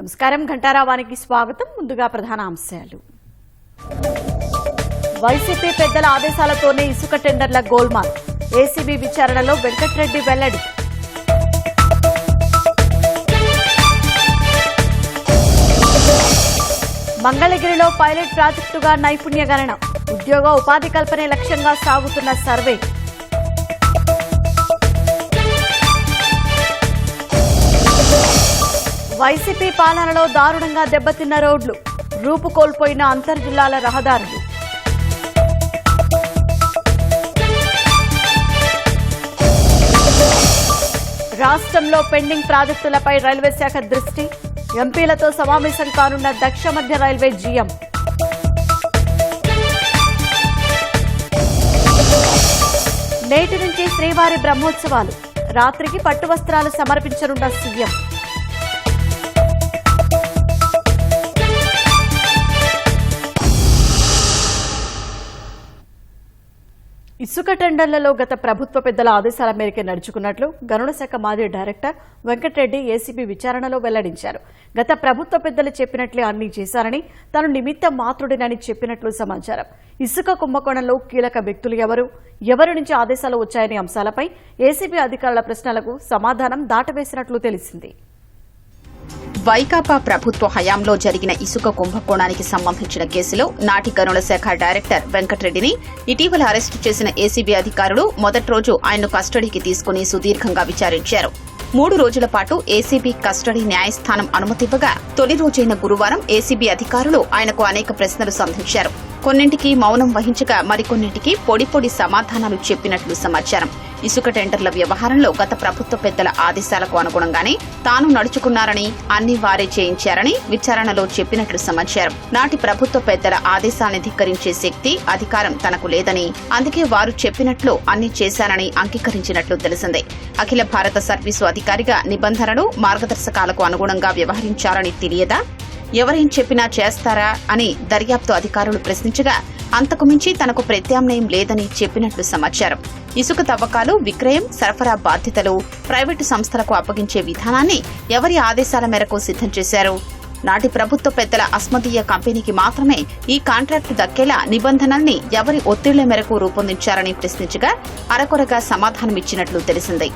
నమస్కారం ఘంటారావానికి స్వాగతం. ముందుగా ప్రధాన అంశాలు. వైసీపీ పెద్దల ఆదేశాలతోనే ఇసుక టెండర్ల గోల్మాల్. ఏసీబీ విచారణలో వెంకట్రెడ్డి వెల్లడి. మంగళగిరిలో పైలట్ ప్రాజెక్టుగా నైపుణ్య గణన. ఉద్యోగ ఉపాధి కల్పనే లక్ష్యంగా సాగుతున్న సర్వే. వైసీపీ పాలనలో దారుణంగా దెబ్బతిన్న రోడ్లు. రూపు కోల్పోయిన అంతర్జిల్లాల రహదారులు. రాష్ట్రంలో పెండింగ్ ప్రాజెక్టులపై రైల్వే శాఖ దృష్టి. ఎంపీలతో సమావేశం కానున్న దక్ష మధ్య రైల్వే జీఎం. నేటి నుంచి శ్రీవారి బ్రహ్మోత్సవాలు. రాత్రికి పట్టు వస్త్రాలు సమర్పించనున్న సీఎం. ఇసుక టెండర్లలో గత ప్రభుత్వ పెద్దల ఆదేశాల మేరకే నడుచుకున్నట్లు గనుల శాఖ మాజీ డైరెక్టర్ వెంకట్రెడ్డి ఏసీబీ విచారణలో వెల్లడించారు. గత ప్రభుత్వ పెద్దలు చెప్పినట్లే అన్నీ చేశారని, తాను నిమిత్త మాత్రుడినని చెప్పినట్లు సమాచారం. ఇసుక కుంభకోణంలో కీలక వ్యక్తులు ఎవరి నుంచి ఆదేశాలు వచ్చాయనే అంశాలపై ఏసీబీ అధికారుల ప్రశ్నలకు సమాధానం దాటవేసినట్లు తెలిసింది. వైకాపా ప్రభుత్వ హయాంలో జరిగిన ఇసుక కుంభకోణానికి సంబంధించిన కేసులో నాటి గనుల శాఖ డైరెక్టర్ వెంకట్రెడ్డిని ఇటీవల అరెస్టు చేసిన ఏసీబీ అధికారులు మొదటి రోజు ఆయన్ను కస్టడీకి తీసుకుని సుదీర్ఘంగా విచారించారు. 3 రోజుల పాటు ఏసీబీ కస్టడీ న్యాయస్థానం అనుమతివ్వగా తొలి రోజైన గురువారం ఏసీబీ అధికారులు ఆయనకు అనేక ప్రశ్నలు సంధించారు. కొన్నింటికి మౌనం వహించగా మరికొన్నింటికి పొడి సమాధానాలు చెప్పినట్లు సమాచారం. ఇసుక టెండర్ల వ్యవహారంలో గత ప్రభుత్వ పెద్దల ఆదేశాలకు అనుగుణంగానే తాను నడుచుకున్నారని, అన్ని వారే చేయించారని విచారణలో చెప్పినట్లు సమాచారం. నాటి ప్రభుత్వ పెద్దల ఆదేశాన్ని ధిక్కరించే శక్తి, అధికారం తనకు లేదని, అందుకే వారు చెప్పినట్లు అన్ని చేశానని అంగీకరించినట్లు తెలిసిందే. అఖిల భారత సర్వీసు అధికారిగా నిబంధనలు, మార్గదర్శకాలకు అనుగుణంగా వ్యవహరించారని తెలియదా? ఎవరేం చెప్పినా చేస్తారా అని దర్యాప్తు అధికారులు ప్రశ్నించగా అంతకు మించి తనకు ప్రత్యామ్నాయం లేదని చెప్పినట్లు సమాచారం. ఇసుక తవ్వకాలు, విక్రయం, సరఫరా బాధ్యతలు ప్రైవేటు సంస్థలకు అప్పగించే విధానాన్ని ఎవరి ఆదేశాల మేరకు సిద్ధం చేశారు? నాటి ప్రభుత్వ పెద్దల అస్మదీయ కంపెనీకి మాత్రమే ఈ కాంట్రాక్టు దక్కేలా నిబంధనల్ని ఎవరి ఒత్తిళ్ల మేరకు రూపొందించారని ప్రశ్నించగా అరకొరగా సమాధానమిచ్చినట్లు తెలిసింది.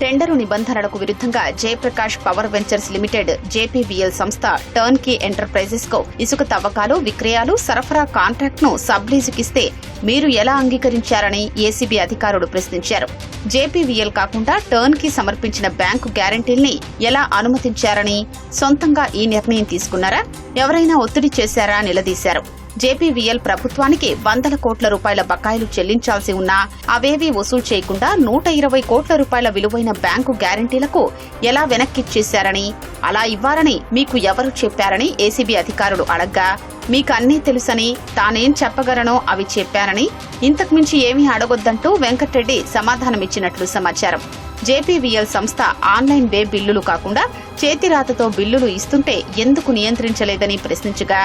టెండరు నిబంధనలకు విరుద్ధంగా జయప్రకాష్ పవర్ వెంచర్స్ లిమిటెడ్ జేపీవీఎల్ సంస్థ టర్న్ కీ ఎంటర్ప్రైజెస్ కు ఇసుక తవ్వకాలు, విక్రయాలు, సరఫరా కాంట్రాక్ట్ ను సబ్లీజుకిస్తే మీరు ఎలా అంగీకరించారని ఏసీబీ అధికారులు ప్రశ్నించారు. జేపీవీఎల్ కాకుండా టర్న్ కీ సమర్పించిన బ్యాంకు గ్యారంటీల్ని ఎలా అనుమతించారని, సొంతంగా ఈ నిర్ణయం తీసుకున్నారా, ఎవరైనా ఒత్తిడి చేశారా నిలదీశారు. జేపీవీఎల్ ప్రభుత్వానికి వందల కోట్ల రూపాయల బకాయిలు చెల్లించాల్సి ఉన్నా అవేవీ వసూలు చేయకుండా 120 కోట్ల రూపాయల విలువైన బ్యాంకు గ్యారంటీలకు ఎలా వెనక్కిచ్చేశారని, అలా ఇవ్వాలని మీకు ఎవరు చెప్పారని ఏసీబీ అధికారులు అడగ్గా మీకు అన్నీ తెలుసని, తానేం చెప్పగలనో అవి చెప్పారని, ఇంతకుమించి ఏమీ అడగొద్దంటూ వెంకట్రెడ్డి సమాధానమిచ్చినట్లు సమాచారం. జేపీవీఎల్ సంస్థ ఆన్లైన్ వే బిల్లులు కాకుండా చేతిరాతతో బిల్లులు ఇస్తుంటే ఎందుకు నియంత్రించలేదని ప్రశ్నించగా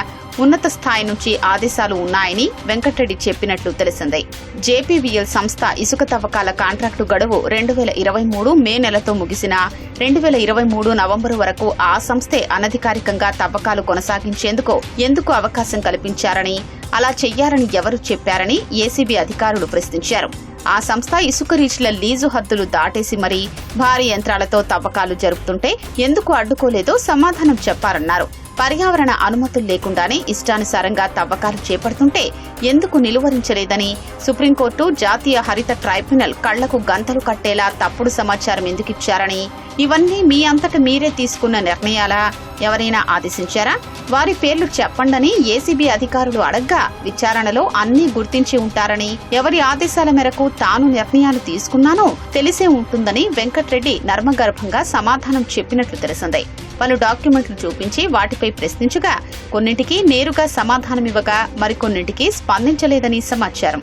ఉన్నత స్థాయి నుంచి ఆదేశాలు ఉన్నాయని వెంకట్రెడ్డి చెప్పినట్లు తెలిసింది. జేపీవీఎల్ సంస్థ ఇసుక తవ్వకాల కాంట్రాక్టు గడువు 2023 మే నెలతో ముగిసిన 2023 నవంబరు వరకు ఆ సంస్థే అనధికారికంగా తవ్వకాలు కొనసాగించేందుకు ఎందుకు అవకాశం కల్పించారని, అలా చెయ్యారని ఎవరు చెప్పారని ఏసీబీ అధికారులు ప్రశ్నించారు. ఆ సంస్థ ఇసుక రీచ్ల లీజు హద్దులు దాటేసి మరీ భారీ యంత్రాలతో తవ్వకాలు జరుపుతుంటే ఎందుకు అడ్డుకోలేదో సమాధానం చెప్పారన్నారు. పర్యావరణ అనుమతులు లేకుండానే ఇష్టానుసారంగా తవ్వకాలు చేపడుతుంటే ఎందుకు నిలువరించలేదని, సుప్రీంకోర్టు, జాతీయ హరిత ట్రైబ్యునల్ కళ్లకు గంతలు కట్టేలా తప్పుడు సమాచారం ఎందుకిచ్చారని, ఇవన్నీ మీ అంతట మీరే తీసుకున్న నిర్ణయాలా, ఎవరైనా ఆదేశించారా, వారి పేర్లు చెప్పండని ఏసీబీ అధికారులు అడగ్గా విచారణలో అన్నీ గుర్తించి ఉంటారని, ఎవరి ఆదేశాల మేరకు తాను నిర్ణయాలు తీసుకున్నానో తెలిసే ఉంటుందని వెంకట్రెడ్డి నర్మగర్భంగా సమాధానం చెప్పినట్లు తెలిసింది. పలు డాక్యుమెంట్లు చూపించి వాటిపై ప్రశ్నించగా కొన్నింటికి నేరుగా సమాధానమివ్వగా మరికొన్నింటికి స్పందించలేదని సమాచారం.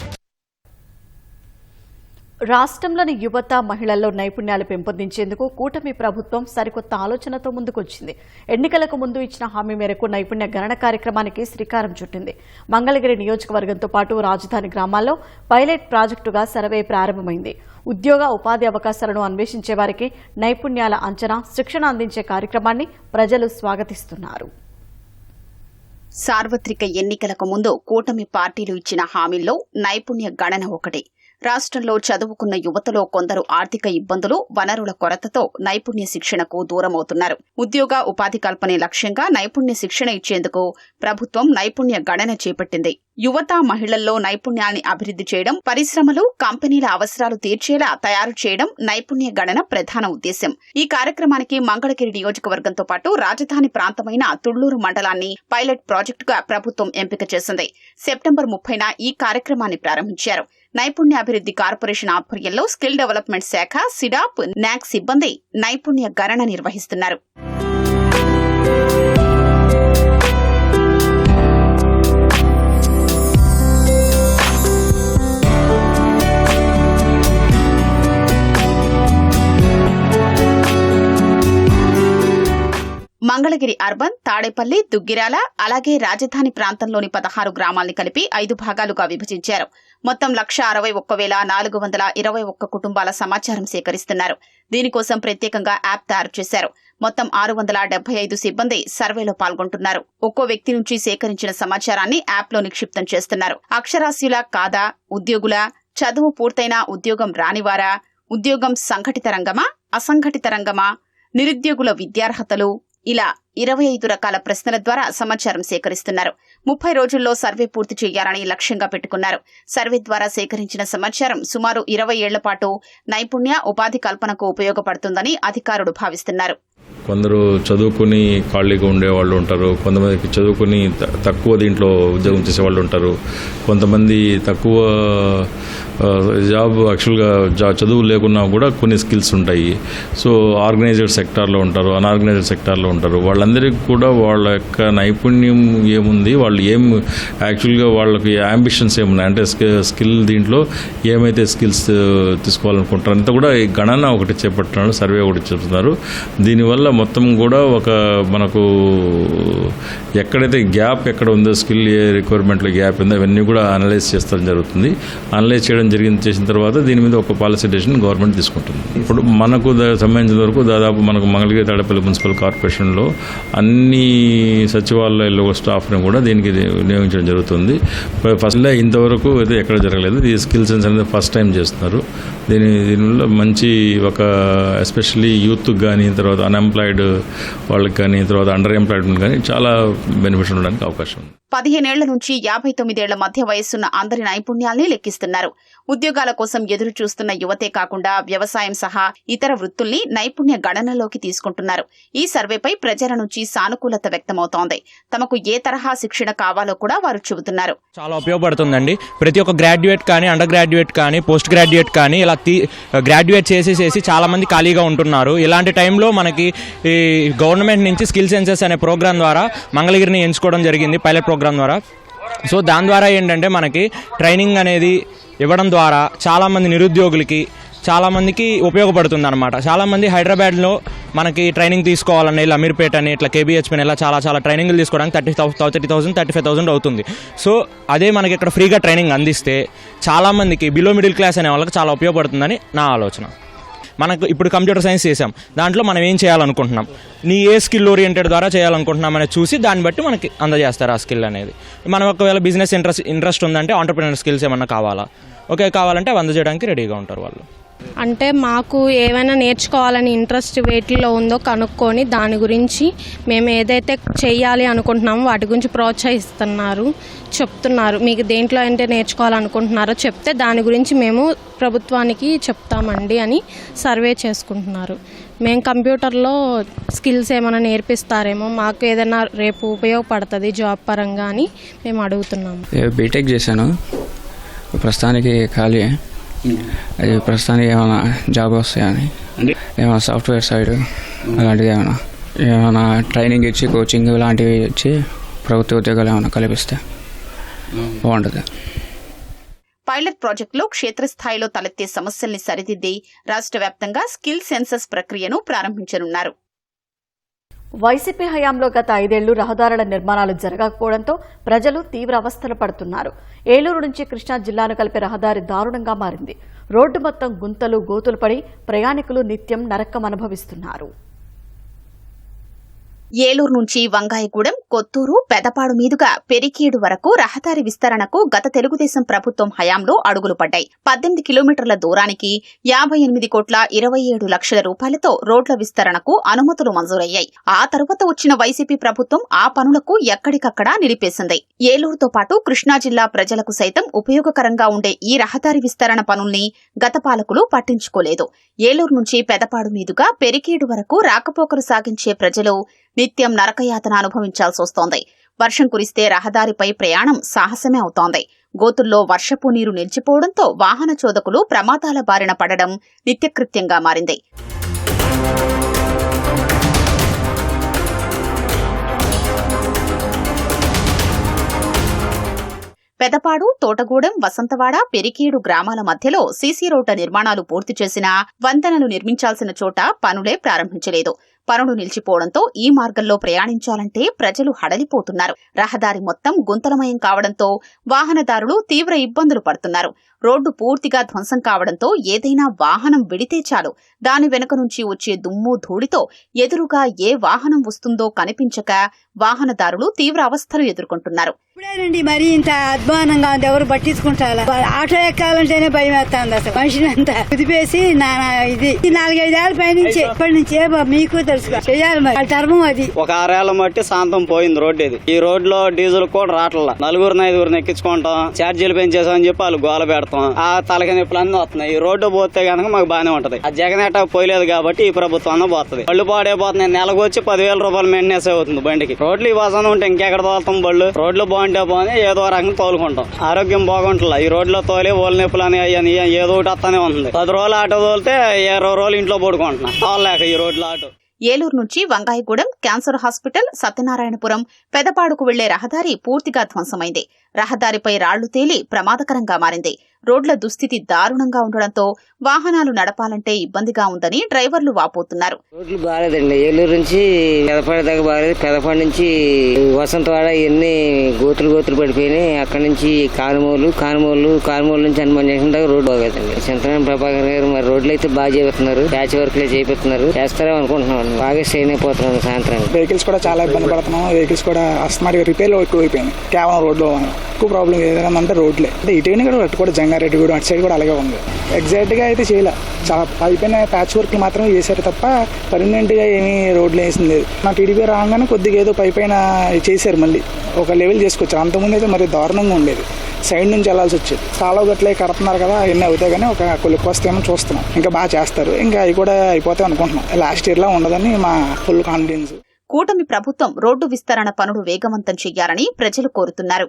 రాష్ట్రంలోని యువత మహిళల్లో నైపుణ్యాలు పెంపొందించేందుకు కూటమి ప్రభుత్వం సరికొత్త ఆలోచనతో ముందుకొచ్చింది. ఎన్నికలకు ముందు ఇచ్చిన హామీ మేరకు నైపుణ్య గణన కార్యక్రమానికి శ్రీకారం చుట్టింది. మంగళగిరి నియోజకవర్గంతో పాటు రాజధాని గ్రామాల్లో పైలట్ ప్రాజెక్టుగా సర్వే ప్రారంభమైంది. ఉద్యోగ ఉపాధి అవకాశాలను అన్వేషించే వారికి నైపుణ్యాల అంచనా, శిక్షణ అందించే కార్యక్రమాన్ని ప్రజలు స్వాగతిస్తున్నారు. సార్వత్రిక ఎన్నికలకు ముందు కూటమి పార్టీలు ఇచ్చిన హామీల్లో నైపుణ్య గణన ఒకటి. రాష్ట్రంలో చదువుకున్న యువతలో కొందరు ఆర్థిక ఇబ్బందులు, వనరుల కొరతతో నైపుణ్య శిక్షణకు దూరమవుతున్నారు. ఉద్యోగ ఉపాధి కల్పనే లక్ష్యంగా నైపుణ్య శిక్షణ ఇచ్చేందుకు ప్రభుత్వం నైపుణ్య గణన చేపట్టింది. యువత మహిళల్లో నైపుణ్యాన్ని అభివృద్ధి చేయడం, పరిశ్రమలు, కంపెనీల అవసరాలు తీర్చేలా తయారు చేయడం నైపుణ్య గణన ప్రధాన ఉద్దేశం. ఈ కార్యక్రమానికి మంగళగిరి నియోజకవర్గంతో పాటు రాజధాని ప్రాంతమైన తుళ్లూరు మండలాన్ని పైలట్ ప్రాజెక్టుగా ప్రభుత్వం ఎంపిక చేసింది. సెప్టెంబర్ 30న ఈ కార్యక్రమాన్ని ప్రారంభించారు. నైపుణ్యాభివృద్ధి కార్పొరేషన్ ఆధ్వర్యంలో స్కిల్ డెవలప్మెంట్ శాఖ, సిడాప్, నాక్ సిబ్బంది నైపుణ్య గణన నిర్వహిస్తున్నారు. మంగళగిరి అర్బన్, తాడేపల్లి, దుగ్గిరాల, అలాగే రాజధాని ప్రాంతంలోని 16 గ్రామాల్ని కలిపి 5 భాగాలుగా విభజించారు. మొత్తం 161,421 కుటుంబాల సమాచారం సేకరిస్తున్నారు. దీనికోసం ప్రత్యేకంగా యాప్ తయారు చేశారు. మొత్తం 675 సిబ్బంది సర్వేలో పాల్గొంటున్నారు. ఒక్కో వ్యక్తి నుంచి సేకరించిన సమాచారాన్ని యాప్లో నిక్షిప్తం చేస్తున్నారు. అక్షరాస్యుల కాదా, ఉద్యోగుల, చదువు పూర్తయిన ఉద్యోగం రానివారా, ఉద్యోగం సంఘటిత రంగమా, అసంఘటిత రంగమా, నిరుద్యోగుల విద్యార్హతలు, ఇలా 25 రకాల ప్రశ్నల ద్వారా సమాచారం సేకరిస్తున్నారు. 30 రోజుల్లో సర్వే పూర్తి చేయాలని లక్ష్యంగా పెట్టుకున్నారు. సర్వే ద్వారా సేకరించిన సమాచారం సుమారు 20 ఏళ్ల పాటు నైపుణ్య ఉపాధి కల్పనకు ఉపయోగపడుతుందని అధికారులు భావిస్తున్నారు. కొందరు చదువుకుని ఖాళీగా ఉండేవాళ్ళు ఉంటారు, కొంతమందికి చదువుకుని తక్కువ దీంట్లో ఉద్యోగం చేసేవాళ్ళు ఉంటారు, కొంతమంది తక్కువ జాబ్ యాక్చువల్గా చదువు లేకున్నా కూడా కొన్ని స్కిల్స్ ఉంటాయి. సో ఆర్గనైజ్డ్ సెక్టార్లో ఉంటారు, అన్ఆర్గనైజ్డ్ సెక్టార్లో ఉంటారు. వాళ్ళందరికీ కూడా వాళ్ళ యొక్క నైపుణ్యం ఏముంది, వాళ్ళు యాక్చువల్గా వాళ్ళకి అంబిషన్స్ ఏమున్నాయి అంటే స్కిల్ దీంట్లో ఏమైతే స్కిల్స్ తీసుకోవాలనుకుంటారు అంతా కూడా ఈ గణన ఒకటి చేపడుతున్నారు, సర్వే ఒకటి చెప్తున్నారు. దీనివల్ల మొత్తం కూడా ఒక మనకు ఎక్కడైతే గ్యాప్ ఎక్కడ ఉందో, స్కిల్ ఏ రిక్వైర్మెంట్లో గ్యాప్ ఉందో అవన్నీ కూడా అనలైజ్ చేస్తడం జరుగుతుంది. అనలైజ్ చేసిన తర్వాత దీని మీద ఒక పాలసీ డెసిషన్ గవర్నమెంట్ తీసుకుంటుంది. ఇప్పుడు మనకు సంబంధించిన వరకు దాదాపు మనకు మంగళగిరి తాడేపల్లి మున్సిపల్ కార్పొరేషన్లో అన్ని సచివాలయాల్లో స్టాఫ్ని కూడా దీనికి నియమించడం జరుగుతుంది. ఫస్ట్ ఇంతవరకు అయితే ఎక్కడ జరగలేదు. ఈ స్కిల్ సెన్స్ అనేది ఫస్ట్ టైం చేస్తున్నారు. దీనివల్ల మంచి ఒక ఎస్పెషల్లీ యూత్కి కానీ, తర్వాత అన్ఎంప్లాయిడ్ వాళ్ళకి కానీ, తర్వాత అండర్ ఎంప్లాయిడ్మెంట్ కానీ చాలా బెనిఫిట్ ఉండడానికి అవకాశం ఉంది. 15 ఏళ్ల నుంచి 59 ఏళ్ల మధ్య వయస్సున్న అందరి నైపుణ్యాల్ని లెక్కిస్తున్నారు. ఉద్యోగాల కోసం ఎదురు చూస్తున్న యువతే కాకుండా వ్యవసాయం సహా ఇతర వృత్తుల్ని నైపుణ్య గణనలోకి తీసుకుంటున్నారు. ఈ సర్వేపై ప్రజల నుంచి సానుకూలత వ్యక్తమవుతోంది. తమకు ఏ తరహా శిక్షణ కావాలో కూడా వారు చెబుతున్నారు. చాలా ఉపయోగపడుతుందండి. ప్రతి ఒక్క గ్రాడ్యుయేట్ కానీ, అండర్ గ్రాడ్యుయేట్ కానీ, పోస్ట్ గ్రాడ్యుయేట్ కానీ ఇలా గ్రాడ్యుయేట్ చేసి చాలా మంది ఖాళీగా ఉంటున్నారు. ఇలాంటి టైంలో మనకి ఈ గవర్నమెంట్ నుంచి స్కిల్ సెన్సెస్ అనే ప్రోగ్రాం ద్వారా మంగళగిరిని ఎంచుకోవడం జరిగింది, పైలట్ ప్రోగ్రాం ద్వారా. సో దాని ద్వారా ఏంటంటే మనకి ట్రైనింగ్ అనేది ఇవ్వడం ద్వారా చాలామంది నిరుద్యోగులకి చాలామందికి ఉపయోగపడుతుంది అనమాట. చాలామంది హైదరాబాద్లో మనకి ట్రైనింగ్ తీసుకోవాలని ఇలా అమీర్పేట అని ఇట్లా కేబీహెచ్పీ ఇలా చాలా ట్రైనింగ్లు తీసుకోవడానికి 30,000 35,000 అవుతుంది. సో అదే మనకి ఇక్కడ ఫ్రీగా ట్రైనింగ్ అందిస్తే చాలామందికి బిలో మిడిల్ క్లాస్ అనే వాళ్ళకి చాలా ఉపయోగపడుతుందని నా ఆలోచన. మనకు ఇప్పుడు కంప్యూటర్ సైన్స్ చేసాం, దాంట్లో మనం ఏం చేయాలనుకుంటున్నాం, నీ ఏ స్కిల్ ఓరియంటెడ్ ద్వారా చేయాలనుకుంటున్నాం అనేది చూసి దాన్ని బట్టి మనకి అందజేస్తారు ఆ స్కిల్ అనేది. మనం ఒకవేళ బిజినెస్ ఇంట్రెస్ట్ ఉందంటే ఆంటర్ప్రినర్ స్కిల్స్ ఏమన్నా కావాలా, కావాలంటే అవి అందజేయడానికి రెడీగా ఉంటారు వాళ్ళు. అంటే మాకు ఏమైనా నేర్చుకోవాలని ఇంట్రెస్ట్ వేటిలో ఉందో కనుక్కొని దాని గురించి మేము ఏదైతే చేయాలి అనుకుంటున్నామో వాటి గురించి ప్రోత్సహిస్తున్నారు, చెప్తున్నారు. మీకు దేంట్లో అంటే నేర్చుకోవాలనుకుంటున్నారో చెప్తే దాని గురించి మేము ప్రభుత్వానికి చెప్తామండి అని సర్వే చేసుకుంటున్నారు. మేము కంప్యూటర్లో స్కిల్స్ ఏమైనా నేర్పిస్తారేమో, మాకు ఏదైనా రేపు ఉపయోగపడుతుంది జాబ్ పరంగా అని మేము అడుగుతున్నాము. బీటెక్ చేశాను, ప్రస్తుతానికి ఖాళీ. అది ప్రస్తుతానికి ఏమైనా జాబ్ వస్తాయని, ఏమైనా సాఫ్ట్వేర్ సైడ్ అలాంటిది ఏమైనా ట్రైనింగ్ ఇచ్చి కోచింగ్ లాంటివి ఇచ్చి ప్రభుత్వ ఉద్యోగాలు ఏమైనా కల్పిస్తే బాగుంటుంది. పైలట్ ప్రాజెక్టులో క్షేత్రస్థాయిలో తలెత్తే సమస్యల్ని సరిదిద్ది రాష్ట్ర వ్యాప్తంగా స్కిల్ సెన్సస్ ప్రక్రియను ప్రారంభించనున్నారు. వైసీపీ హయాంలో గత 5 ఏళ్లు రహదారుల నిర్మాణాలు జరగకపోవడంతో ప్రజలు తీవ్ర అవస్థలు పడుతున్నారు. ఏలూరు నుంచి కృష్ణా జిల్లాను కలిపే రహదారి దారుణంగా మారింది. రోడ్డు మొత్తం గుంతలు గోతులు పడి ప్రయాణికులు నిత్యం నరకం అనుభవిస్తున్నారు. ఏలూరు నుంచి వంగాయగూడెం, కొత్తూరు, పెదపాడు మీదుగా పెరికేడు వరకు రహదారి విస్తరణకు గత తెలుగుదేశం ప్రభుత్వం హయాంలో అడుగులు పడ్డాయి. 18 కిలోమీటర్ల దూరానికి 58,27,00,000 రూపాయలతో రోడ్ల విస్తరణకు అనుమతులు మంజూరయ్యాయి. ఆ తరువాత వచ్చిన వైసీపీ ప్రభుత్వం ఆ పనులకు ఎక్కడికక్కడా నిలిపేసింది. ఏలూరుతో పాటు కృష్ణా జిల్లా ప్రజలకు సైతం ఉపయోగకరంగా ఉండే ఈ రహదారి విస్తరణ పనుల్ని గత పాలకులు పట్టించుకోలేదు. ఏలూరు నుంచి పెదపాడు మీదుగా పెరికేడు వరకు రాకపోకలు సాగించే ప్రజలు నిత్యం నరకయాతన అనుభవించాల్సి వస్తోంది. వర్షం కురిస్తే రహదారిపై ప్రయాణం సాహసమే అవుతోంది. గోతుల్లో వర్షపు నీరు నిలిచిపోవడంతో వాహన చోదకులు ప్రమాదాల బారిన పడడం నిత్యకృత్యంగా మారింది. పెదపాడు, తోటగూడెం, వసంతవాడ, పెరికేడు గ్రామాల మధ్యలో సీసీ రోడ్ల నిర్మాణాలు పూర్తి చేసినా వంతెనలు నిర్మించాల్సిన చోట పనులే ప్రారంభించలేదు. పనులు నిలిచిపోవడంతో ఈ మార్గంలో ప్రయాణించాలంటే ప్రజలు హడలిపోతున్నారు. రహదారి మొత్తం గుంతలమయం కావడంతో వాహనదారులు తీవ్ర ఇబ్బందులు పడుతున్నారు. రోడ్డు పూర్తిగా ధ్వంసం కావడంతో ఏదైనా వాహనం విడితే చాలు దాని వెనుక నుంచి వచ్చే దుమ్ము ధూళితో ఎదురుగా ఏ వాహనం వస్తుందో కనిపించక వాహనదారులు తీవ్ర అవస్థలు ఎదుర్కొంటున్నారు. ఇప్పుడేనండి మరి ఇంత అధ్వానంగా ఉంది, ఎవరు పట్టించుకుంటారా? ఆటో ఎక్కాలంటేనే భయం వేస్తుంది. అసలు మనిషిని అంతా కుదిపేసి ఇది 4-5 ఏళ్ల పైనుంచి ఇప్పటి నుంచే మీకు తెలుసు చేయాలి. మరి ధర్మం అది. ఒక 6 ఏళ్ల మట్టి శాంతం పోయింది రోడ్డు ఇది. ఈ రోడ్ లో డీజిల్ కూడా రావట్లా. 4-5 ఎక్కించుకుంటాం, ఛార్జీలు పెంచేసామని చెప్పి వాళ్ళు గోల పెడతాం. ఆ తలకి నొప్పులు అన్నీ వస్తున్నాయి. ఈ రోడ్డు పోతే కనుక మాకు బాగానే ఉంటది. ఆ జగన్ ఎట్టా పోయలేదు కాబట్టి ఈ ప్రభుత్వం పోతుంది. బళ్ళు పాడైపోతున్నాయి. నెలకు వచ్చి 10,000 రూపాయలు మెయింటెనెన్స్ అవుతుంది బండికి. రోడ్లు ఈ వాసన ఉంటే ఇంకెక్కడ తోలుతాం బళ్ళు? రోడ్లు బాగుంటే పోనీ ఏదో రకంగా తోలుకుంటాం. ఆరోగ్యం బాగుంటుందా? ఈ రోడ్లో తోలి ఓళ్ళ నొప్పులు అని అయ్యాని ఏదో ఒకటి వస్తానే ఉంది. 10 రోజులు ఆటో తోలితే 20 రోజులు ఇంట్లో పడుకుంటున్నా తోలలేక ఈ రోడ్లో ఆటో. ఏలూరు నుంచి వంగాయగూడెం, క్యాన్సర్ హాస్పిటల్, సత్యనారాయణపురం, పెదపాడుకు వెళ్లే రహదారి పూర్తిగా ధ్వంసమైంది. రహదారిపై రాళ్లు తేలి ప్రమాదకరంగా మారింది. రోడ్ల దుస్థితి దారుణంగా ఉండడంతో వాహనాలు నడపాలంటే ఇబ్బందిగా ఉందని డ్రైవర్లు వాపోతున్నారు. రోడ్లు బాగాలేదండి. ఏలూరు నుంచి పెదపాడు దాకా బాగాలేదు. పెదపాడు నుంచి వసంతవాడ ఇవన్నీ గోతులు పడిపోయినాయి. అక్కడ నుంచి కానుమూలు నుంచి హనుమాన్ జంక్షన్ దాకా రోడ్డు బాగలేదండి. చింతన ప్రభాకర్ గారు మరి రోడ్లు అయితే బాగా చేస్తున్నారు. ప్యాచ్ వర్క్లే చేపిస్తున్నారు. చేస్తారేమో అనుకుంటున్నాం. బాగా స్ట్రెయిన్ అయిపోతున్నాం. సాయంత్రం వెహికల్స్ కూడా చాలా ఇబ్బంది పడుతున్నాం. వెహికల్స్ కూడా అస్తమాటిగా రిపేర్లు ఎక్కువైపోయింది. కేవలం రోడ్లో ఎక్కువ ప్రాబ్లం ఏదైనా అంటే రోడ్లే. అంటే ఇటు కూడా జంగారెడ్డి కూడా అటు సైడ్ కూడా అలాగే ఉంది. ఎగ్జాక్ట్ గా అయితే చేయలే. చాలా అయిపోయిన ప్యాచ్ వర్క్ మాత్రమే చేశారు తప్ప పర్మనెంట్ గా ఏమీ రోడ్లు వేసింది లేదు. నా టీడీపీ రాగానే కొద్దిగా ఏదో పైపైన చేశారు. మళ్ళీ ఒక లెవెల్ చేసుకొచ్చారు. అంతకుముందు అయితే మరి దారుణంగా ఉండేది. సైడ్ నుంచి వెళ్లాల్సి వచ్చేది. చాలా గట్లే కడుతున్నారు కదా, అవన్నీ అవుతాయి. కానీ ఒక కొలిక్కి వస్తేమో చూస్తున్నాం. ఇంకా బాగా చేస్తారు. ఇంకా అవి కూడా అయిపోతాయి అనుకుంటున్నాం. లాస్ట్ ఇయర్ లా ఉండదని మా ఫుల్ కాన్ఫిడెన్స్. కూటమి ప్రభుత్వం రోడ్డు విస్తరణ పనులు వేగవంతం చేయాలని ప్రజలు కోరుతున్నారు.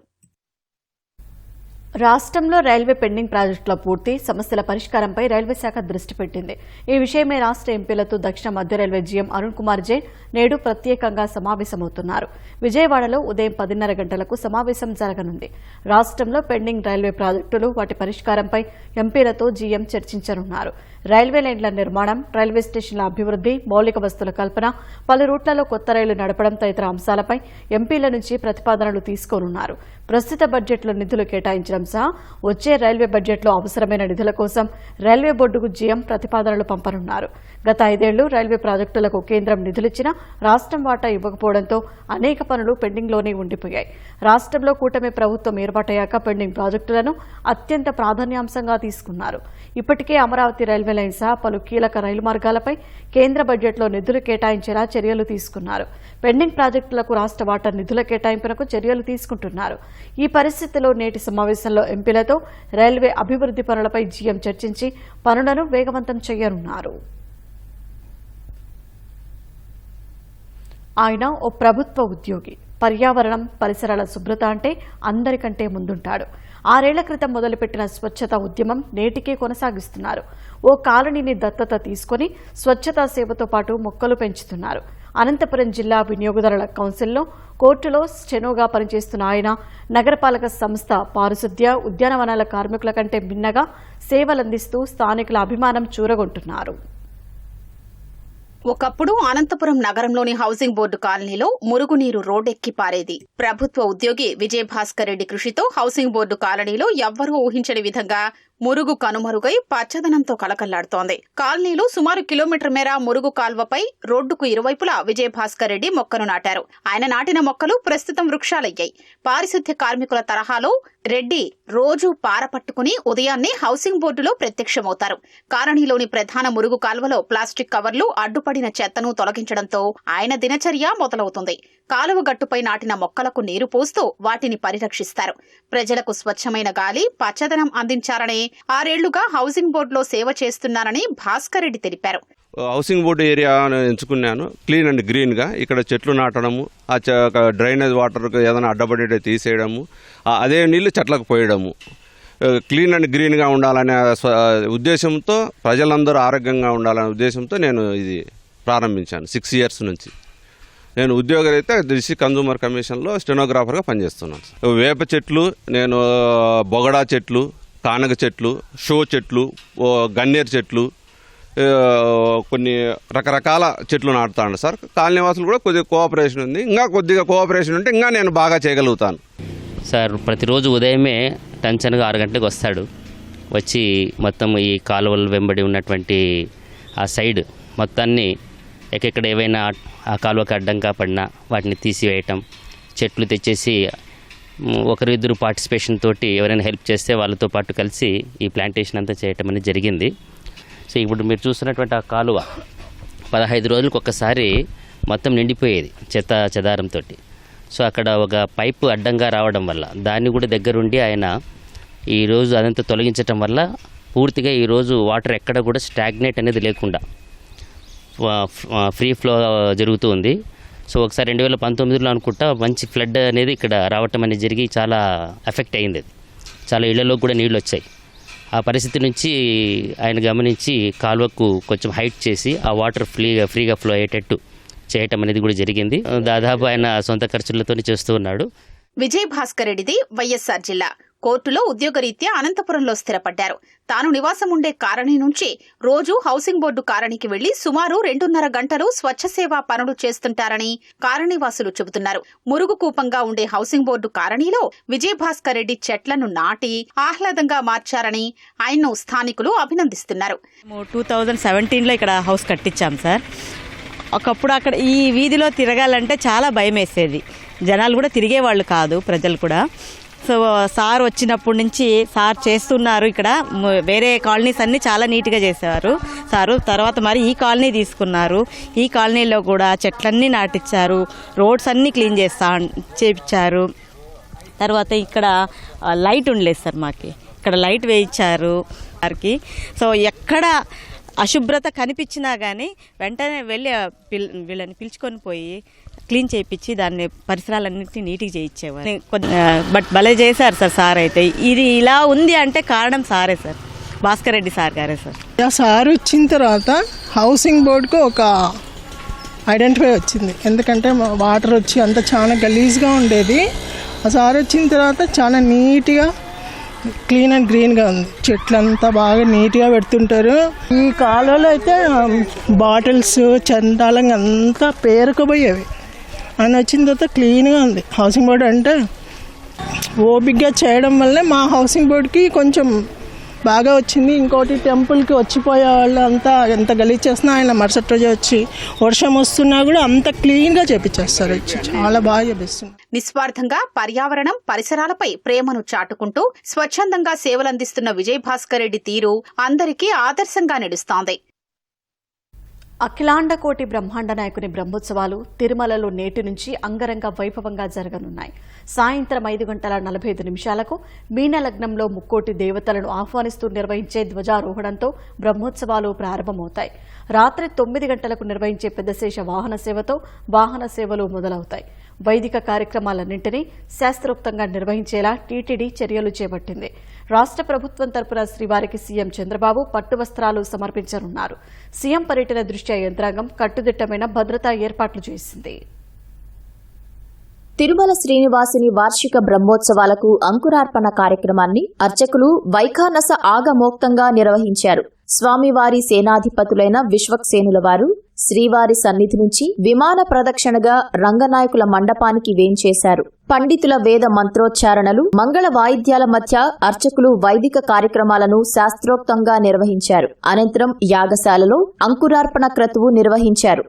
రాష్ట్రంలో రైల్వే పెండింగ్ ప్రాజెక్టుల పూర్తి సమస్యల పరిష్కారంపై రైల్వే శాఖ దృష్టి పెట్టింది. ఈ విషయమై రాష్ట్ర ఎంపీలతో దక్షిణ మధ్య రైల్వే జీఎం అరుణ్ కుమార్ జైన్ నేడు ప్రత్యేకంగా సమావేశమవుతున్నారు. విజయవాడలో ఉదయం 10:30 గంటలకు సమావేశం జరగనుంది. రాష్ట్రంలో పెండింగ్ రైల్వే ప్రాజెక్టులు వాటి పరిష్కారంపై ఎంపీలతో జీఎం చర్చించనున్నారు. రైల్వే లైన్ల నిర్మాణం, రైల్వే స్టేషన్ల అభివృద్ది, మౌలిక వస్తువుల కల్పన, పలు రూట్లలో కొత్త రైళ్లు నడపడం తదితర అంశాలపై ఎంపీల నుంచి ప్రతిపాదనలు తీసుకోనున్నారు. ప్రస్తుత బడ్జెట్లో నిధులు కేటాయించడం సహా వచ్చే రైల్వే బడ్జెట్లో అవసరమైన నిధుల కోసం రైల్వే బోర్డుకు జీఎం ప్రతిపాదనలు పంపనున్నారు. గత 5 ఏళ్లు రైల్వే ప్రాజెక్టులకు కేంద్రం నిధులిచ్చినా రాష్ట్రం వాటా ఇవ్వకపోవడంతో అనేక పనులు పెండింగ్లోనే ఉండిపోయాయి. రాష్ట్రంలో కూటమి ప్రభుత్వం ఏర్పాటయ్యాక పెండింగ్ ప్రాజెక్టులను అత్యంత ప్రాధాన్యాంశంగా తీసుకున్నారు. ఇప్పటికే అమరావతి రైల్వే లైన్ సహా పలు కీలక రైలు మార్గాలపై కేంద్ర బడ్జెట్లో నిధులు కేటాయించేలా చర్యలు తీసుకున్నారు. పెండింగ్ ప్రాజెక్టులకు రాష్ట్ర వాటా నిధుల కేటాయింపునకు చర్యలు తీసుకుంటున్నారు. ఈ పరిస్థితిలో నేటి సమావేశంలో ఎంపీలతో రైల్వే అభివృద్ది పనులపై జీఎం చర్చించి పనులను వేగవంతం చేయనున్నారు. ఆయన ఓ ప్రభుత్వ ఉద్యోగి. పర్యావరణం, పరిసరాల శుభ్రత అంటే అందరికంటే ముందుంటాడు. 6 ఏళ్ల క్రితం మొదలుపెట్టిన స్వచ్ఛతా ఉద్యమం నేటికే కొనసాగిస్తున్నారు. ఓ కాలనీని దత్తత తీసుకుని స్వచ్ఛతా సేవతో పాటు మొక్కలు పెంచుతున్నారు. అనంతపురం జిల్లా వినియోగదారుల కౌన్సిల్లో కోర్టులో స్టెనోగా పనిచేస్తున్న ఆయన నగరపాలక సంస్థ పారిశుద్ధ్య ఉద్యానవనాల కార్మికుల కంటే భిన్నగా సేవలందిస్తూ స్థానికుల అభిమానం చూరగొంటున్నారు. ఒకప్పుడు అనంతపురం నగరంలోని హౌసింగ్ బోర్డు కాలనీలో మురుగునీరు రోడ్డెక్కి పారేది. ప్రభుత్వ ఉద్యోగి విజయభాస్కర్ రెడ్డి కృషితో హౌసింగ్ బోర్డు కాలనీలో ఎవ్వరూ ఊహించని విధంగా మురుగు కనుమరుగై పచ్చదనంతో కలకల్లాడుతోంది. కాలనీలో సుమారు కిలోమీటర్ మేర మురుగు కాల్వపై రోడ్డుకు ఇరువైపులా విజయభాస్కర్ రెడ్డి మొక్కను నాటారు. ఆయన నాటిన మొక్కలు ప్రస్తుతం వృక్షాలయ్యాయి. పారిశుద్ధ్య కార్మికుల తరహాలో రెడ్డి రోజూ పార పట్టుకుని ఉదయాన్నే హౌసింగ్ బోర్డులో ప్రత్యక్షమవుతారు. కాలనీలోని ప్రధాన మురుగు కాల్వలో ప్లాస్టిక్ కవర్లు అడ్డుపడిన చెత్తను తొలగించడంతో ఆయన దినచర్య మొదలవుతుంది. కాలువ గట్టుపై నాటిన మొక్కలకు నీరు పోస్తూ వాటిని పరిరక్షిస్తారు. ప్రజలకు స్వచ్ఛమైన గాలి, పచ్చదనం అందించారని 6 ఏళ్లుగా హౌసింగ్ బోర్డులో సేవ చేస్తున్నారని భాస్కర్ రెడ్డి తెలిపారు. హౌసింగ్ బోర్డు ఏరియా ఎంచుకున్నాను. క్లీన్ అండ్ గ్రీన్గా ఇక్కడ చెట్లు నాటడము, ఆ డ్రైనేజ్ వాటర్కు ఏదైనా అడ్డపడేటే తీసేయడము, అదే నీళ్లు చెట్లకు పోయడము, క్లీన్ అండ్ గ్రీన్గా ఉండాలనే ఉద్దేశంతో, ప్రజలందరూ ఆరోగ్యంగా ఉండాలనే ఉద్దేశంతో నేను ఇది ప్రారంభించాను. 6 ఇయర్స్ నుంచి నేను ఉద్యోగరైతే డిస్ట్రిక్ట్ కన్జ్యూమర్ కమిషన్లో స్టెనోగ్రాఫర్గా పనిచేస్తున్నాను. వేప చెట్లు, నేను బొగడా చెట్లు, కానగ చెట్లు, షో చెట్లు, గన్నేరు చెట్లు, కొన్ని రకరకాల చెట్లు నాటుతాను సార్. కాలనీ వాసులు కూడా కొద్దిగా కోఆపరేషన్ ఉంది. ఇంకా కొద్దిగా కోఆపరేషన్ ఉంటే ఇంకా నేను బాగా చేయగలుగుతాను సార్. ప్రతిరోజు ఉదయమే టెన్షన్గా 6 గంటలకు వస్తాడు. వచ్చి మొత్తం ఈ కాలువల వెంబడి ఉన్నటువంటి ఆ సైడ్ మొత్తాన్ని ఎక్కడ ఏవైనా ఆ కాలువకి అడ్డంగా పడినా వాటిని తీసివేయటం, చెట్లు తెచ్చేసి ఒకరిద్దరు పార్టిసిపేషన్ తోటి ఎవరైనా హెల్ప్ చేస్తే వాళ్ళతో పాటు కలిసి ఈ ప్లాంటేషన్ అంతా చేయటం అనేది జరిగింది. సో ఇప్పుడు మీరు చూస్తున్నటువంటి ఆ కాలువ 15 రోజులకు ఒక్కసారి మొత్తం నిండిపోయేది చెదారంతో. సో అక్కడ ఒక పైపు అడ్డంగా రావడం వల్ల దాన్ని కూడా దగ్గరుండి ఆయన ఈరోజు అదంతా తొలగించటం వల్ల పూర్తిగా ఈరోజు వాటర్ ఎక్కడ కూడా స్టాగ్నేట్ అనేది లేకుండా ఫ్రీ ఫ్లో జరుగుతూ ఉంది. సో ఒకసారి 2019లో అనుకుంటా మంచి ఫ్లడ్ అనేది ఇక్కడ రావటం అనేది జరిగి చాలా ఎఫెక్ట్ అయింది. అది చాలా ఇళ్లలో కూడా నీళ్ళు వచ్చాయి. ఆ పరిస్థితి నుంచి ఆయన గమనించి కాలువకు కొంచెం హైట్ చేసి ఆ వాటర్ ఫ్రీగా ఫ్లో అయ్యేటట్టు చేయటం అనేది కూడా జరిగింది. దాదాపు ఆయన సొంత ఖర్చులతో చేస్తూ ఉన్నాడు. విజయభాస్కర్ రెడ్డిది వైఎస్ఆర్ జిల్లా. కోర్టులో ఉద్యోగరీత్యా అనంతపురంలో స్థిరపడ్డారు. తాను నివాసం ఉండే కాలనీ నుంచి రోజు హౌసింగ్ బోర్డు కాలనీకి వెళ్లి సుమారు 2.5 గంటలు స్వచ్ఛ సేవా పనులు చేస్తుంటారని కాలనీవాసులు చెబుతున్నారు. మురుగు కూపంగా ఉండే హౌసింగ్ బోర్డు కాలనీలో విజయభాస్కర్ రెడ్డి చెట్లను నాటి ఆహ్లాదంగా మార్చారని ఆయన్ను స్థానికులు అభినందిస్తున్నారు. 2017లో ఇక్కడ హౌస్ కట్టించాం సార్. ఒకప్పుడు అక్కడ ఈ వీధిలో తిరగాలంటే చాలా భయం వేసేది. జనాలు కూడా తిరిగేవాళ్ళు కాదు, ప్రజలు కూడా. సో సార్ వచ్చినప్పటి నుంచి సార్ చేస్తున్నారు. ఇక్కడ వేరే కాలనీస్ అన్నీ చాలా నీట్గా చేసేవారు సారు. తర్వాత మరి ఈ కాలనీ తీసుకున్నారు. ఈ కాలనీలో కూడా చెట్లన్నీ నాటించారు, రోడ్స్ అన్నీ క్లీన్ చేయించారు. తర్వాత ఇక్కడ లైట్ ఉండలేదు సార్, మాకి ఇక్కడ లైట్ వేయించారు సార్కి. సో ఎక్కడ అశుభ్రత కనిపించినా కానీ వెంటనే వెళ్ళి వీళ్ళని పిలుచుకొని పోయి క్లీన్ చేయించి దాన్ని పరిసరాలన్నింటినీ నీట్గా చేయించేవారు. బట్ భలే చేశారు సార్. సార్ అయితే ఇది ఇలా ఉంది అంటే కారణం సారే సార్, భాస్కర్ రెడ్డి సార్ గారే సార్. సార్ వచ్చిన తర్వాత హౌసింగ్ బోర్డుకు ఒక ఐడెంటిఫై వచ్చింది. ఎందుకంటే వాటర్ వచ్చి అంతా చాలా గలీజ్గా ఉండేది. ఆ సార్ వచ్చిన తర్వాత చాలా నీట్గా క్లీన్ అండ్ గ్రీన్గా ఉంది. చెట్లంతా బాగా నీట్గా పెడుతుంటారు. ఈ కాలంలో అయితే బాటిల్స్ చండాలంగా అంతా పేరుకుపోయేవి. ఆయన వచ్చిన తర్వాత క్లీన్గా ఉంది హౌసింగ్ బోర్డు. అంటే ఓపిక్గా చేయడం వల్లే మా హౌసింగ్ బోర్డుకి కొంచెం బాగా వచ్చింది. ఇంకోటి టెంపుల్కి వచ్చిపోయే వాళ్ళు అంతా ఎంత గలీజ్ చేసినా ఆయన మరుసటి రోజు వచ్చి వర్షం వస్తున్నా కూడా అంత క్లీన్గా చేపించేస్తారు. చాలా బాగా చేపిస్తున్నారు. నిస్వార్థంగా పర్యావరణం, పరిసరాలపై ప్రేమను చాటుకుంటూ స్వచ్ఛందంగా సేవలందిస్తున్న విజయభాస్కర్ రెడ్డి తీరు అందరికీ ఆదర్శంగా నిలుస్తోంది. అఖిలాండ కోటి బ్రహ్మాండ నాయకుని బ్రహ్మోత్సవాలు తిరుమలలో నేటి నుంచి అంగరంగ వైభవంగా జరగనున్నాయి. సాయంత్రం 5:45 మీనలగ్నంలో ముక్కోటి దేవతలను ఆహ్వానిస్తూ నిర్వహించే ధ్వజారోహణంతో బ్రహ్మోత్సవాలు ప్రారంభమవుతాయి. రాత్రి 9 గంటలకు నిర్వహించే పెద్దశేష వాహన సేవతో వాహన సేవలు మొదలవుతాయి. వైదిక కార్యక్రమాలన్నింటినీ శాస్త్రోక్తంగా నిర్వహించేలా టీటీడీ చర్యలు చేపట్టింది. రాష్ట్ర ప్రభుత్వం తరపున శ్రీవారికి సీఎం చంద్రబాబు పట్టు వస్త్రాలు సమర్పించనున్నారు. సీఎం పర్యటన దృష్ట్యా యంత్రాంగం కట్టుదిట్టమైన భద్రతా ఏర్పాట్లు చేసింది. తిరుమల శ్రీనివాసుని వార్షిక బ్రహ్మోత్సవాలకు అంకురార్పణ కార్యక్రమాన్ని అర్చకులు వైఖానస ఆగమోక్తంగా నిర్వహించారు. స్వామివారి సేనాధిపతులైన విశ్వక్సేనుల వారు శ్రీవారి సన్నిధి నుంచి విమాన ప్రదక్షిణగా రంగనాయకుల మండపానికి వేంచేశారు. పండితుల వేద మంత్రోచ్చారణలు, మంగళ వాయిద్యాల మధ్య అర్చకులు వైదిక కార్యక్రమాలను శాస్త్రోక్తంగా నిర్వహించారు. అనంతరం యాగశాలలో అంకురార్పణ క్రతువు నిర్వహించారు.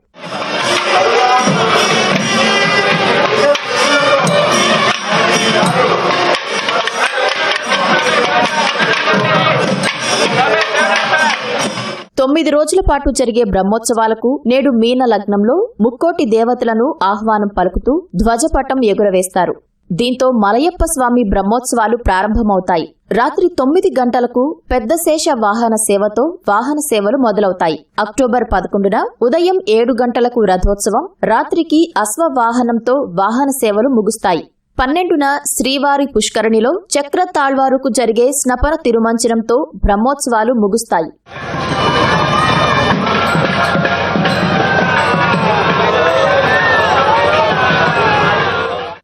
తొమ్మిది రోజుల పాటు జరిగే బ్రహ్మోత్సవాలకు నేడు మీన లగ్నంలో ముక్కోటి దేవతలను ఆహ్వానం పలుకుతూ ధ్వజపటం ఎగురవేస్తారు. దీంతో మలయప్ప స్వామి బ్రహ్మోత్సవాలు ప్రారంభమవుతాయి. రాత్రి 9 గంటలకు పెద్ద శేష వాహన సేవతో వాహన సేవలు మొదలవుతాయి. అక్టోబర్ 11న ఉదయం 7 గంటలకు రథోత్సవం, రాత్రికి అశ్వవాహనంతో వాహన సేవలు ముగుస్తాయి. 12న శ్రీవారి పుష్కరిణిలో చక్ర తాళ్వారుకు జరిగే స్నపన తిరుమంచనంతో బ్రహ్మోత్సవాలు ముగుస్తాయి.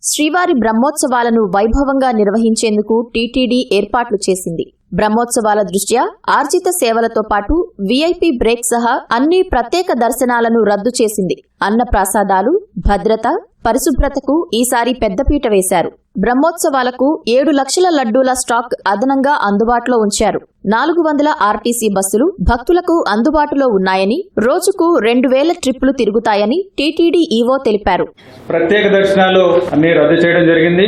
శ్రీవారి బ్రహ్మోత్సవాలను వైభవంగా నిర్వహించేందుకు టీటీడీ ఏర్పాట్లు చేసింది. బ్రహ్మోత్సవాల దృష్ట్యా ఆర్జిత సేవలతో పాటు వీఐపీ బ్రేక్ సహా అన్ని ప్రత్యేక దర్శనాలను రద్దు చేసింది. అన్న ప్రసాదాలు, భద్రత, పరిశుభ్రతకు ఈసారి పెద్దపీట వేశారు. బ్రహ్మోత్సవాలకు 7 లక్షల లడ్డూల స్టాక్ అదనంగా అందుబాటులో ఉంచారు. 400 ఆర్టీసీ బస్సులు భక్తులకు అందుబాటులో ఉన్నాయని, రోజుకు 2000 ట్రిప్పులు తిరుగుతాయని టీటీడీ ఈవో తెలిపారు. ప్రత్యేక దర్శనాలు అన్ని రద్దు చేయడం జరిగింది.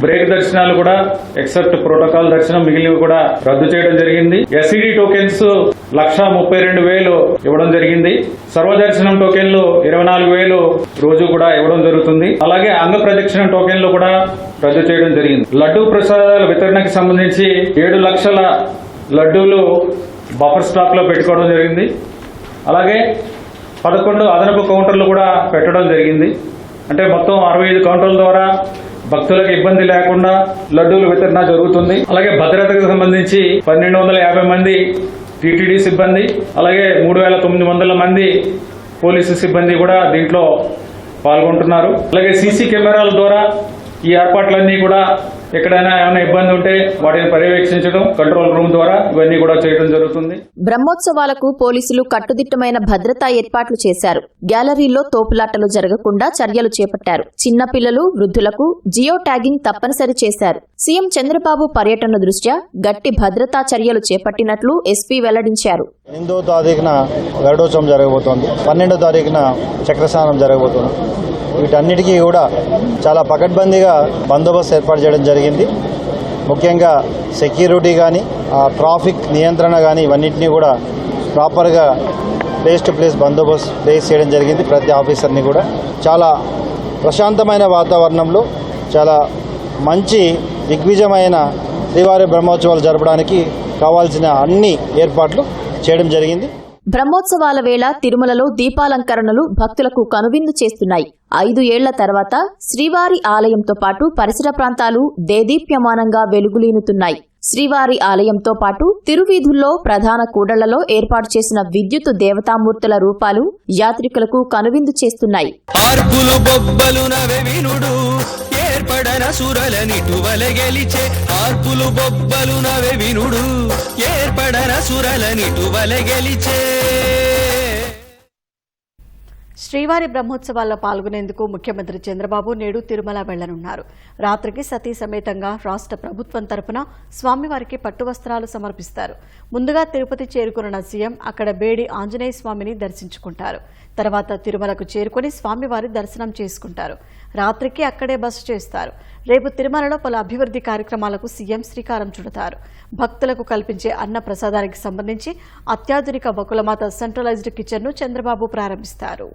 బ్రేక్ దర్శనాలు కూడా ఎక్సెప్ట్ ప్రోటోకాల్ దర్శనం మిగిలినవి కూడా రద్దు చేయడం జరిగింది. ఎస్ఈడి టోకెన్స్ 132,000 ఇవ్వడం జరిగింది. సర్వదర్శనం టోకెన్లు 24,000 రోజు కూడా ఇవ్వడం జరుగుతుంది. అలాగే అంగ ప్రదక్షిణ టోకెన్లు కూడా రద్దు చేయడం జరిగింది. లడ్డూ ప్రసాదాల వితరణకు సంబంధించి 7 లక్షల లడ్డూలు బఫర్ స్టాక్ లో పెట్టుకోవడం జరిగింది. అలాగే 11 అదనపు కౌంటర్లు కూడా పెట్టడం జరిగింది. అంటే మొత్తం 65 కౌంటర్ల ద్వారా భక్తులకు ఇబ్బంది లేకుండా లడ్డూల వితరణ జరుగుతుంది. అలాగే భద్రతకు సంబంధించి 1250 మంది టీటీడీ సిబ్బంది, అలాగే 3900 మంది పోలీసు సిబ్బంది కూడా దీంట్లో పాల్గొంటున్నారు. అలాగే సీసీ కెమెరాల ద్వారా ఈ ఏర్పాట్లన్నీ కూడా ఎక్కడైనా ఏమైనా ఇబ్బంది ఉంటే వాటిని పర్యవేక్షించడం కంట్రోల్ రూమ్ ద్వారా ఇవన్నీ కూడా చేయడం జరుగుతుంది. బ్రహ్మోత్సవాలకు పోలీసులు కట్టుదిట్టమైన భద్రతా ఏర్పాట్లు చేశారు. గ్యాలరీల్లో తోపులాటలు జరగకుండా చర్యలు చేపట్టారు. చిన్నపిల్లలు, వృద్ధులకు జియో ట్యాగింగ్ తప్పనిసరి చేశారు. సీఎం చంద్రబాబు పర్యటన దృష్ట్యా గట్టి భద్రతా చర్యలు చేపట్టినట్లు ఎస్పీ వెల్లడించారు. 8వ తారీఖున గరుడోత్సవం జరగబోతోంది. 12వ తారీఖున చక్రస్నానం జరగబోతోంది. వీటన్నిటికీ కూడా చాలా పకడ్బందీగా బందోబస్తు ఏర్పాటు చేయడం జరిగింది. ముఖ్యంగా సెక్యూరిటీ కానీ, ట్రాఫిక్ నియంత్రణ కానీ ఇవన్నింటినీ కూడా ప్రాపర్గా ప్లేస్ టు ప్లేస్ బందోబస్తు ప్లేస్ చేయడం జరిగింది. ప్రతి ఆఫీసర్ని కూడా చాలా ప్రశాంతమైన వాతావరణంలో చాలా మంచి దిగ్విజయమైన శ్రీవారి బ్రహ్మోత్సవాలు జరపడానికి కావాల్సిన అన్ని ఏర్పాట్లు చేయడం జరిగింది. బ్రహ్మోత్సవాల వేళ తిరుమలలో దీపాలంకరణలు భక్తులకు కనువిందు చేస్తున్నాయి. 5 ఏళ్ల తర్వాత శ్రీవారి ఆలయంతో పాటు పరిసర ప్రాంతాలు దేదీప్యమానంగా వెలుగులీనుతున్నాయి. శ్రీవారి ఆలయంతో పాటు తిరువీధుల్లో ప్రధాన కూడళ్లలో ఏర్పాటు చేసిన విద్యుత్ దేవతామూర్తుల రూపాలు యాత్రికులకు కనువిందు చేస్తున్నాయి. ఏర్పడన సురలనిటు వలగెలిచే ఆర్పులు బొబ్బలు నవే వినుడు ఏర్పడన సురలనిటు వలగెలిచే. శ్రీవారి బ్రహ్మోత్సవాల్లో పాల్గొనేందుకు ముఖ్యమంత్రి చంద్రబాబు నేడు తిరుమల వెళ్లనున్నారు. రాత్రికి సతీ సమేతంగా రాష్ట్ర ప్రభుత్వం తరపున స్వామివారికి పట్టు వస్త్రాలు సమర్పిస్తారు. ముందుగా తిరుపతి చేరుకున్న సీఎం అక్కడ బేడి ఆంజనేయ స్వామిని దర్శించుకుంటారు. తర్వాత తిరుమలకు చేరుకుని స్వామివారి దర్శనం చేసుకుంటారు. రాత్రికి అక్కడే బస చేస్తారు. రేపు తిరుమలలో పలు అభివృద్ధి కార్యక్రమాలకు సీఎం శ్రీకారం చుడతారు. భక్తులకు కల్పించే అన్న ప్రసాదానికి సంబంధించి అత్యాధునిక వకులమాత సెంట్రలైజ్డ్ కిచెన్ను చంద్రబాబు ప్రారంభిస్తారు.